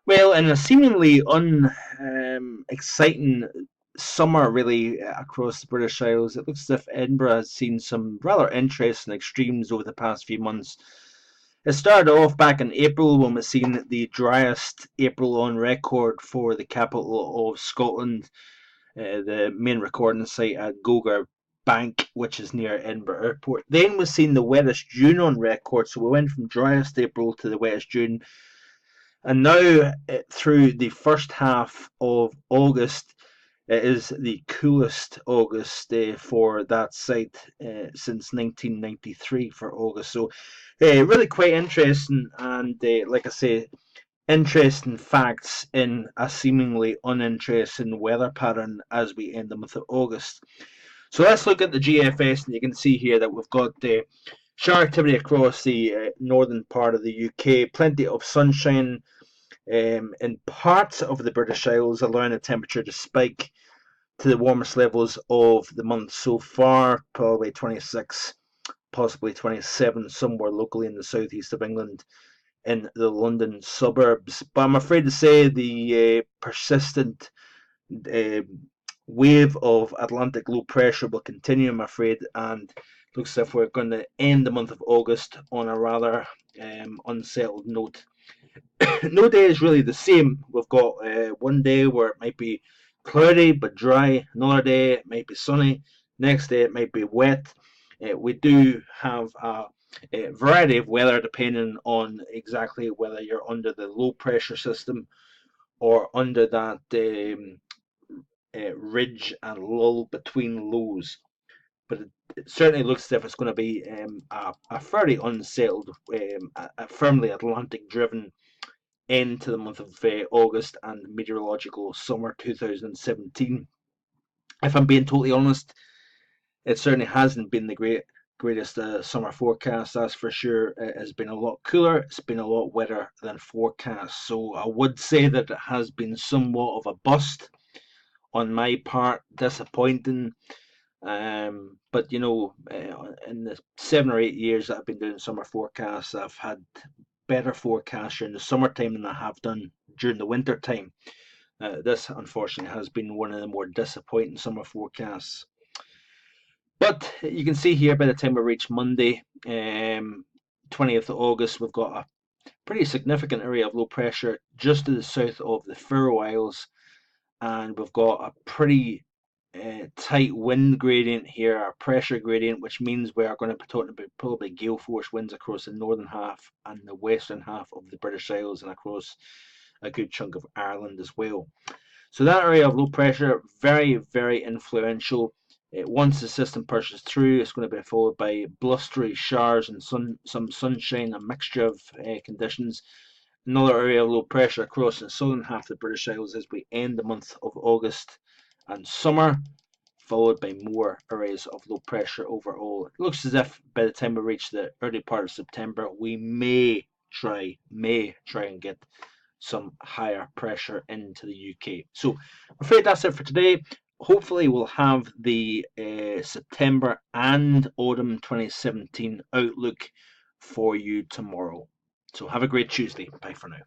Well, in a seemingly exciting summer, really, across the British Isles, it looks as if Edinburgh has seen some rather interesting extremes over the past few months. It started off back in April when we seen the driest April on record for the capital of Scotland, the main recording site at Gogar Bank, which is near Edinburgh Airport. Then we've seen the wettest June on record, so we went from driest April to the wettest June, and now, through the first half of August, it is the coolest August for that site since 1993 for August. So, really quite interesting, and like I say, interesting facts in a seemingly uninteresting weather pattern as we end the month of August. So let's look at the GFS, and you can see here that we've got shower activity across the northern part of the UK, plenty of sunshine in parts of the British Isles, allowing the temperature to spike to the warmest levels of the month so far, probably 26, possibly 27, somewhere locally in the southeast of England in the London suburbs. But I'm afraid to say the persistent uh, wave of Atlantic low pressure will continue, I'm afraid, and looks as if we're going to end the month of August on a rather unsettled note. No day is really the same. We've got one day where it might be cloudy but dry, another day it might be sunny, next day it might be wet. We do have a variety of weather depending on exactly whether you're under the low pressure system or under that ridge and lull between lows. But it certainly looks as if it's going to be a fairly unsettled, a firmly Atlantic driven into the month of August and meteorological summer 2017. If I'm being totally honest, it certainly hasn't been the greatest summer forecast, that's for sure. It has been a lot cooler, it's been a lot wetter than forecast. So I would say that it has been somewhat of a bust on my part, disappointing. But in the 7 or 8 years that I've been doing summer forecasts, I've had better forecasts during the summertime than I have done during the winter time. This, unfortunately, has been one of the more disappointing summer forecasts. But you can see here by the time we reach Monday, 20th of August, we've got a pretty significant area of low pressure just to the south of the Faroe Isles, and we've got a pretty tight wind gradient here, our pressure gradient, which means we are going to be talking about probably gale force winds across the northern half and the western half of the British Isles and across a good chunk of Ireland as well. So that area of low pressure, very, very influential. Once the system pushes through, it's going to be followed by blustery showers and some sunshine, a mixture of conditions. Another area of low pressure across the southern half of the British Isles as we end the month of August and summer, followed by more areas of low pressure overall. It looks as if by the time we reach the early part of September, we may try and get some higher pressure into the UK. So I'm afraid that's it for today. Hopefully we'll have the September and autumn 2017 outlook for you tomorrow. So have a great Tuesday. Bye for now.